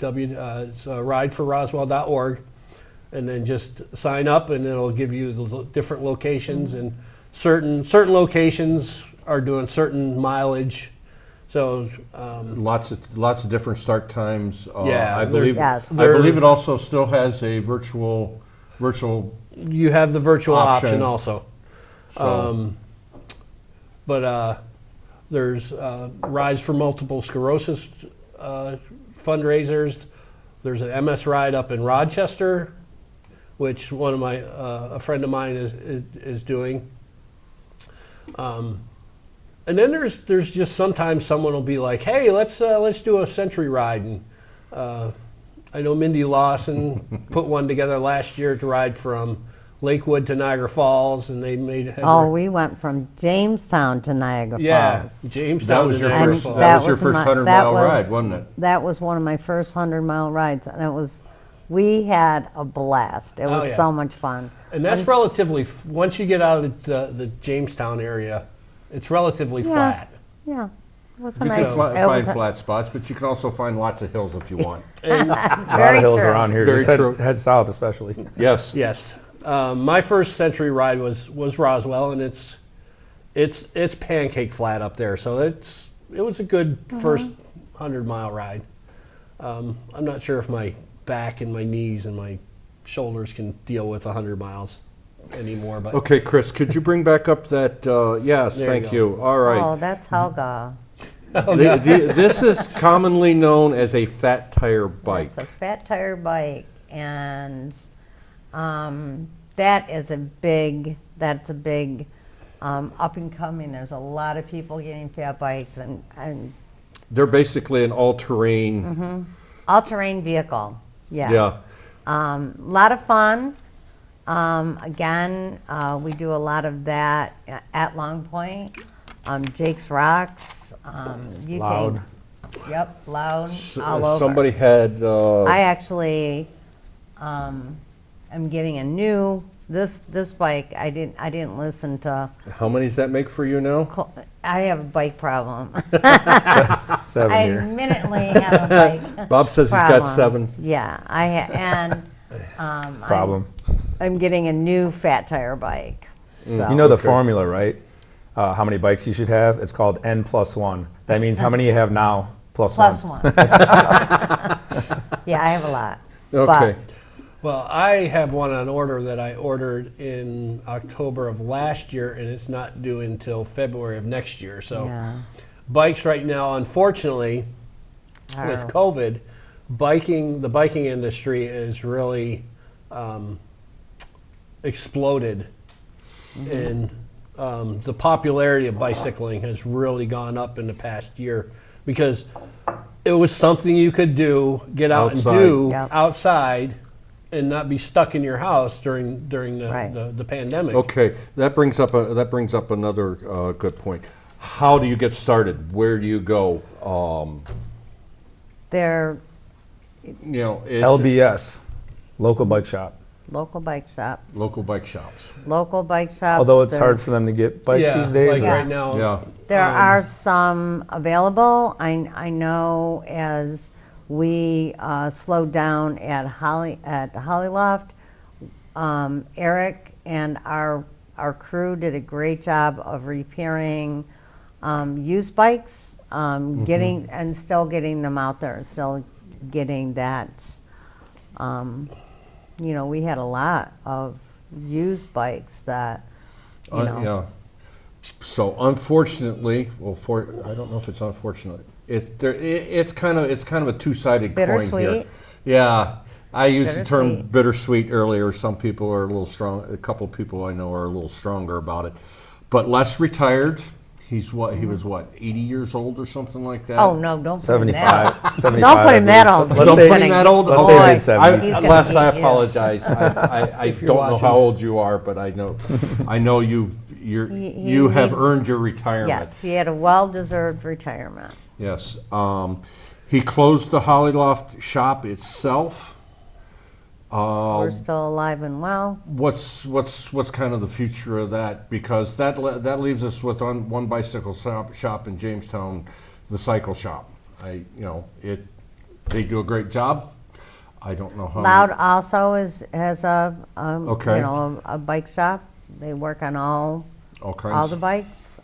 it's rideforroswell.org, and then just sign up, and it'll give you the different locations, and certain locations are doing certain mileage. So Lots of different start times. Yeah, I believe. Yes. I believe it also still has a virtual. you have the virtual option Option. also. So But there's rides for multiple sclerosis fundraisers. There's an MS ride up in Rochester, which a friend of mine is doing. And then there's just sometimes someone will be like, hey, let's do a century ride. And I know Mindy Lawson put one together last year to ride from Lakewood to Niagara Falls, and they made. We went from Jamestown to Niagara Yeah, Falls. Jamestown. That was to your Niagara first- Falls. that was your first 100-mile ride, wasn't it? That was one of my first 100-mile rides, and we had a blast. It was yeah. so much fun. And that's relatively, once you get out of the Jamestown area, it's relatively flat. Yeah, it was a you nice. can find flat spots, but you can also find lots of hills if you want. A lot Very of hills true. around here. Very Just true. head south, especially. Yes. Yes. My first century ride was Roswell, and it's pancake flat up there. So it was a good first 100-mile ride. I'm not sure if my back and my knees and my shoulders can deal with 100 miles anymore. But Okay, Chris, could you bring back up that? Yes, There you thank go. you. All right. Oh, that's Helga. This is commonly known as a fat tire bike. It's a fat tire bike, and that's a big up and coming. There's a lot of people getting fat bikes, and They're basically an all-terrain. all-terrain vehicle. Yeah. Yeah. A lot of fun. Again, we do a lot of that at Long Point. Jake's Rocks. Loud. Yep, loud. All over. Somebody had. I actually am getting a new this bike. I didn't listen to. How many does that make for you now? I have a bike problem. 7 I here. admittedly have a bike. Bob says he's got problem. 7. Yeah, and Problem. I'm getting a new fat tire bike. So. You know the formula, right? How many bikes you should have? It's called N+1. That means how many you have now plus Plus one. one. Yeah, I have a lot. Okay. well, I have one on order that I ordered in October of last year, and it's not due until February of next year. So, Yeah. bikes right now, unfortunately, with COVID, the biking industry is really exploded, and the popularity of bicycling has really gone up in the past year because it was something you could do, get out Outside. and do Yep. outside, and not be stuck in your house during Right. the pandemic. Okay, that brings up another good point. How do you get started? Where do you go? They're LBS, local bike shop. local bike shops. local bike shops. Local bike shops. Although it's they're- hard for them to get bikes Yeah, these days. like Yeah. right now. Yeah. There are some available. I know as we slowed down at Hollyloft, Eric and our crew did a great job of repairing used bikes, getting and still getting them out there, still getting that. We had a lot of used bikes that, Yeah. So unfortunately, I don't know if it's unfortunate. It's kind of a two-sided coin here. Bittersweet. Yeah, I used the term Bittersweet. bittersweet earlier. Some people are a little strong. A couple of people I know are a little stronger about it. But Les retired. He was 80 years old or something like that. Oh no! Don't put him 75. that. 75 Don't put him that I old. believe. Don't Let's say- put him that old. let's Oh, say boy. mid-70s. He's gonna Les, I beat you. apologize. I If you're don't know watching. how old you are, but I know you have earned your retirement. Yes, he had a well-deserved retirement. Yes. He closed the Hollyloft shop itself. We're still alive and well. What's kind of the future of that? Because that leaves us with one bicycle shop in Jamestown, the cycle shop. They do a great job. I don't know how. Loud also has a Okay. a bike shop. They work on all kinds. the bikes.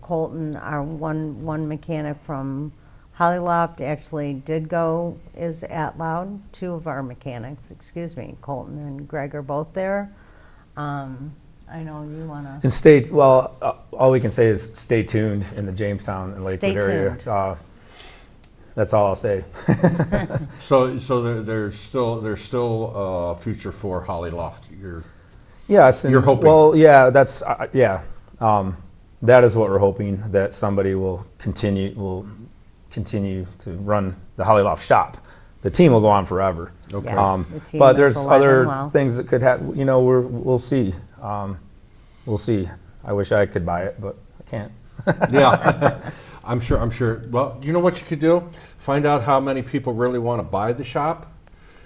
Colton, our one mechanic from Hollyloft actually is at Loud. 2 of our mechanics, Colton and Greg are both there. I know you want to. And all we can say is stay tuned in the Jamestown and Lakewood Stay area. tuned. That's all I'll say. So there's still a future for Hollyloft. Yes, and, You're hoping. Well, yeah, that's that is what we're hoping, that somebody will continue to run the Hollyloft shop. The team will go on forever. Okay. Yeah, the team But is there's alive and other well. things that could happen. We'll see. We'll see. I wish I could buy it, but I can't. Yeah, I'm sure. Well, you know what you could do? Find out how many people really want to buy the shop,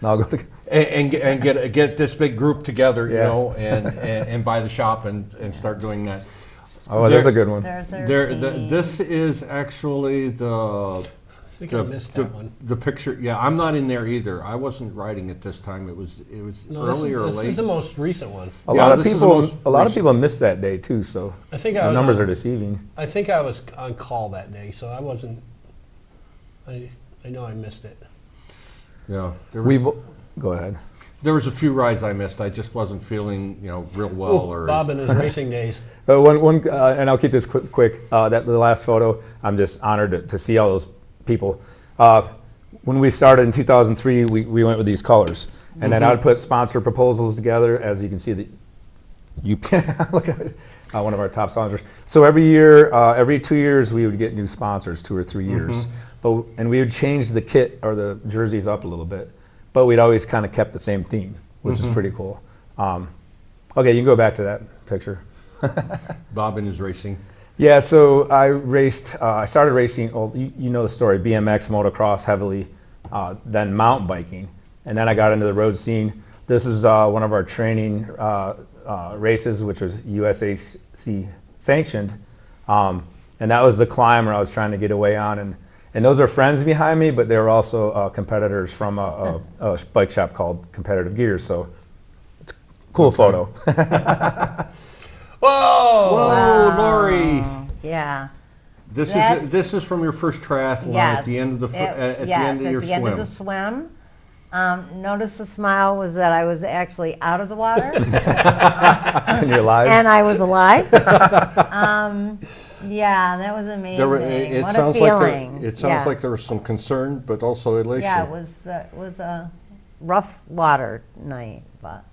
And I'll go to. and get this big group together, Yeah. and buy the shop and start doing that. Oh, there's a good one. There's their team. This is actually I think I missed that one. the picture. Yeah, I'm not in there either. I wasn't writing it this time. It was No, early or this late. is the most recent one. A Yeah, lot of this is the people. most A lot of recent. people missed that day too. So I think the I was numbers on- are deceiving. I think I was on call that day, so I wasn't. I know I missed it. Yeah, Go ahead. there was a few rides I missed. I just wasn't feeling, real well. Or Bob and his racing days. But and I'll keep this quick. That the last photo, I'm just honored to see all those people. When we started in 2003, we went with these colors, and then I would put sponsor proposals together. As you can see, you can look at it. One of our top sponsors. So every year, every 2 years, we would get new sponsors, 2 or 3 years. And we would change the kit or the jerseys up a little bit, but we'd always kind of kept the same theme, which is pretty cool. Okay, you can go back to that picture. Bob and his racing. Yeah, so I started racing, well, you know the story, BMX, motocross heavily, then mountain biking. And then I got into the road scene. This is one of our training races, which was USAC sanctioned. And that was the climb where I was trying to get away on. And those are friends behind me, but they were also competitors from a bike shop called Competitive Gear. So it's a cool photo. Whoa! Whoa, Laurie! Yeah. This is from your first triathlon Yes. at the end of the At the end of your the end swim. of the swim. Notice the smile was that I was actually out of the water. And you're live. And I was alive. Yeah, that was amazing. What a feeling. It sounds like there was some concern, but also elation. Yeah, it was a rough water night, but.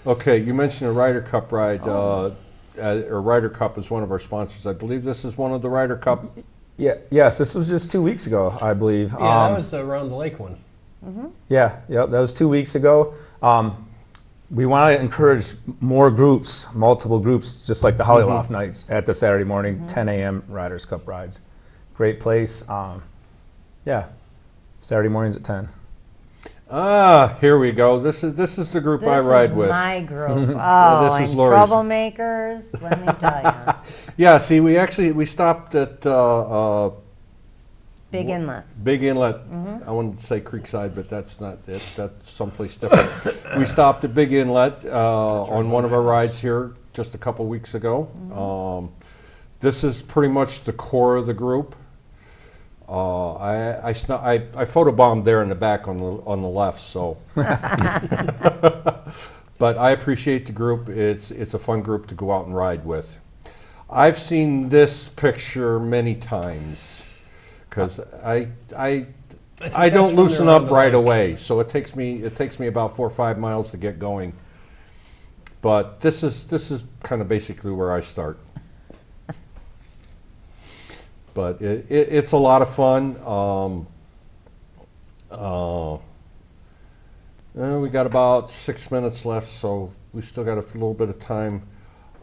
Okay, you mentioned a Ryder Cup ride. Or Ryder Cup is one of our sponsors. I believe this is one of the Ryder Cup. Yes, this was just 2 weeks ago, I believe. Yeah, that was around the lake one. Yep, that was 2 weeks ago. We want to encourage more groups, multiple groups, just like the Hollyloft nights at the Saturday morning, 10 a.m. Ryder Cup rides. Great place. Saturday mornings at 10. Here we go. This is the group I ride with. My group. Oh, this is and Laurie's. troublemakers. Let me tell you. Yeah. See, we stopped at Big Inlet. Big Inlet. I wanted to say Creekside, but that's not it. That's someplace different. We stopped at Big Inlet on one of our rides here just a couple weeks ago. This is pretty much the core of the group. I photobombed there in the back on the left, so. But I appreciate the group. It's a fun group to go out and ride with. I've seen this picture many times because I don't loosen up right away, so it takes me about 4 or 5 miles to get going. But this is kind of basically where I start. But it's a lot of fun. We got about 6 minutes left, so we still got a little bit of time.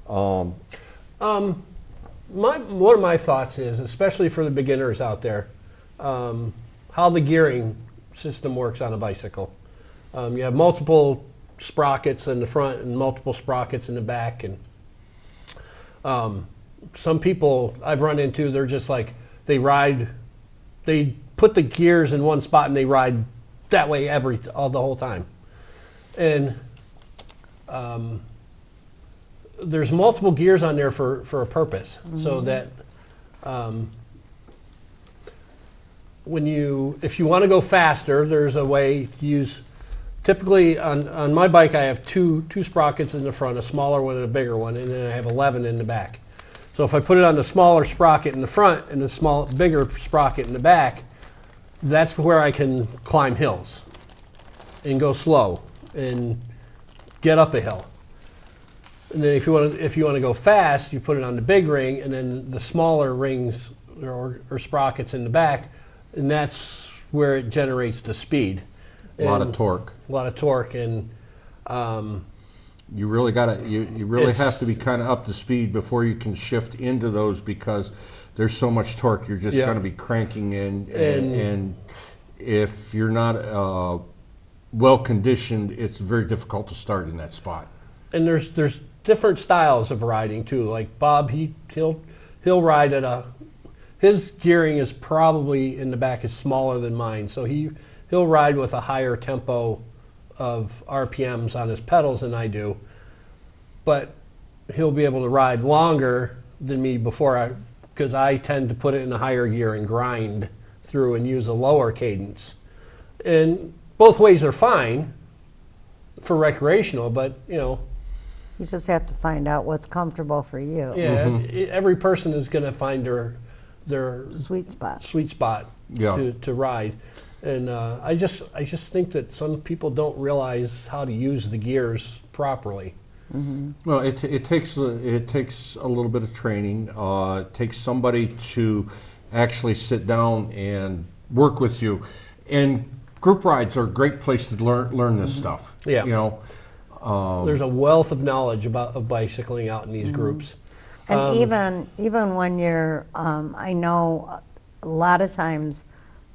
One of my thoughts is, especially for the beginners out there, how the gearing system works on a bicycle. You have multiple sprockets in the front and multiple sprockets in the back, and some people I've run into, they're just like, they put the gears in one spot and they ride that way the whole time. And there's multiple gears on there for a purpose, so that if you want to go faster, there's a way to use. Typically on my bike, I have two sprockets in the front, a smaller one and a bigger one, and then I have 11 in the back. So if I put it on the smaller sprocket in the front and the bigger sprocket in the back, that's where I can climb hills and go slow and get up a hill. And then if you want to go fast, you put it on the big ring, and then the smaller rings or sprockets in the back, and that's where it generates the speed. A lot of torque. And you really have to be kind of up to speed before you can shift into those, because there's so much torque. You're just going to be cranking in, and if you're not well conditioned, it's very difficult to start in that spot. And there's different styles of riding too. Like Bob, he'll ride at his gearing is probably in the back is smaller than mine, so he'll ride with a higher tempo of RPMs on his pedals than I do, but he'll be able to ride longer than me because I tend to put it in a higher gear and grind through and use a lower cadence. And both ways are fine for recreational, but You just have to find out what's comfortable for you. yeah, every person is going to find their Sweet spot. sweet spot Yeah. to ride. And I just think that some people don't realize how to use the gears properly. Well, it takes a little bit of training. It takes somebody to actually sit down and work with you. And group rides are a great place to learn this stuff. Yeah. You know, There's a wealth of knowledge of bicycling out in these groups. And even when you're, I know a lot of times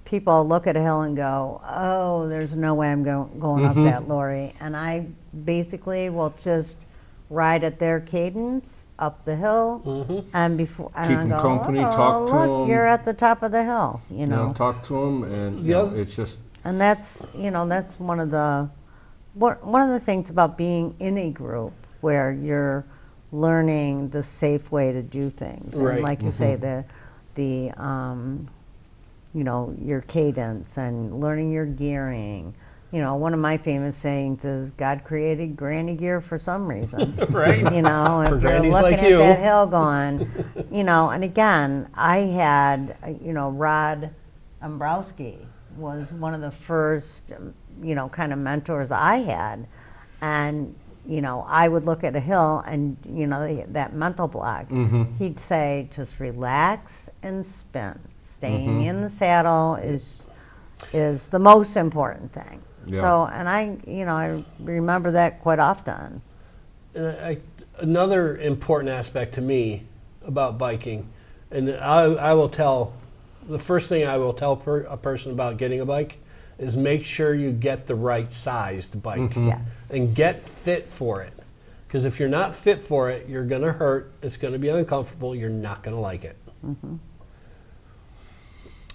people look at a hill and go, oh, there's no way I'm going up that, Laurie. And I basically will just ride at their cadence up the hill, and before Keep and 'em I go, company, oh, talk to look, 'em. you're at the top of the hill, you know. talk to them, and Yeah. it's just And that's that's one of the things about being in a group where you're learning the safe way to do things. And Right. like you say, the your cadence and learning your gearing. One of my famous sayings is God created granny gear for some reason. Right. If you're grannies looking like at you. that hill going, and again, I had, Rod Ambrowski was one of the first, kind of mentors I had. And, I would look at a hill and, that mental block, he'd say, just relax and spin. Staying in the saddle is the most important thing. Yeah. So, and I remember that quite often. Another important aspect to me about biking, and I will tell, the first thing I will tell a person about getting a bike is make sure you get the right sized bike. Yes. And get fit for it. Because if you're not fit for it, you're going to hurt, it's going to be uncomfortable, you're not going to like it.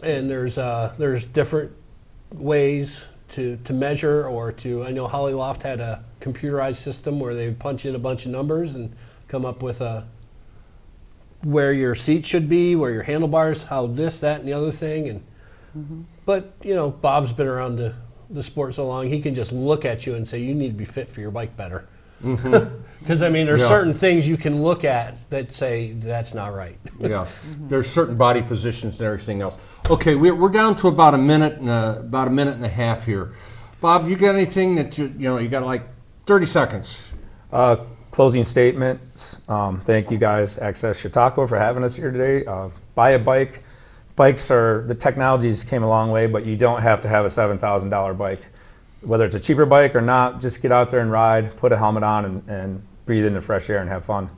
And there's different ways to measure or I know Hollyloft had a computerized system where they would punch in a bunch of numbers and come up with where your seat should be, where your handlebars, how this, that, and the other thing. And but Bob's been around the sport so long, he can just look at you and say you need to be fit for your bike better. Because there's certain things you can look at that say that's not right. Yeah, there's certain body positions and everything else. Okay, we're down to about a minute and a half here. Bob, you got anything that you got like 30 seconds? Closing statements. Thank you guys, Access Chautauqua, for having us here today. Buy a bike. The technologies came a long way, but you don't have to have a $7,000 bike. Whether it's a cheaper bike or not, just get out there and ride, put a helmet on, and breathe in the fresh air and have fun.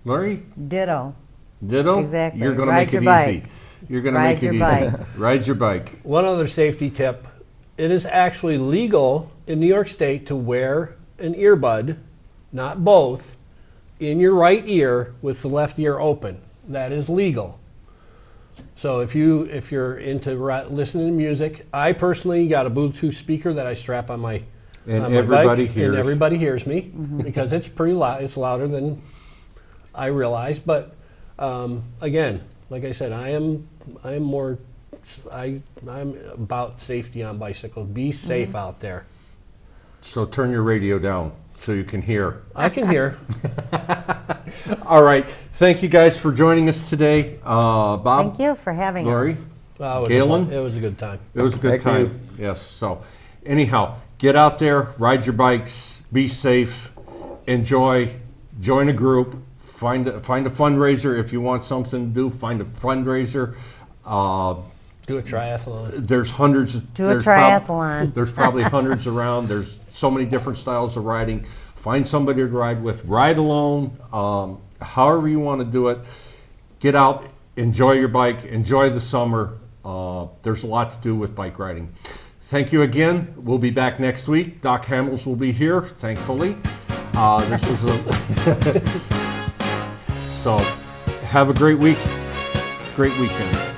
Laurie? Ditto. Exactly. You're going to Ride make it your easy. bike. You're going to Ride make it your easy. bike. Ride your bike. One other safety tip, it is actually legal in New York State to wear an earbud, not both, in your right ear with the left ear open. That is legal. So if you're into listening to music, I personally got a Bluetooth speaker that I strap on my And on my everybody bike, hears. and everybody hears me because it's pretty loud. It's louder than I realize. But again, like I said, I'm about safety on bicycles. Be safe out there. So turn your radio down so you can hear. I can hear. All right. Thank you guys for joining us today. Bob? Thank you for having Laurie? us. Galen? It was a good time. It was a good Thank you. time. Yes. So anyhow, get out there, ride your bikes, be safe, enjoy, join a group, find a fundraiser if you want something to do, find a fundraiser. Do a triathlon. There's hundreds. Do a triathlon. There's probably hundreds around. There's so many different styles of riding. Find somebody to ride with. Ride alone. However you want to do it. Get out. Enjoy your bike. Enjoy the summer. There's a lot to do with bike riding. Thank you again. We'll be back next week. Doc Hamels will be here, thankfully. This was so have a great week. Great weekend.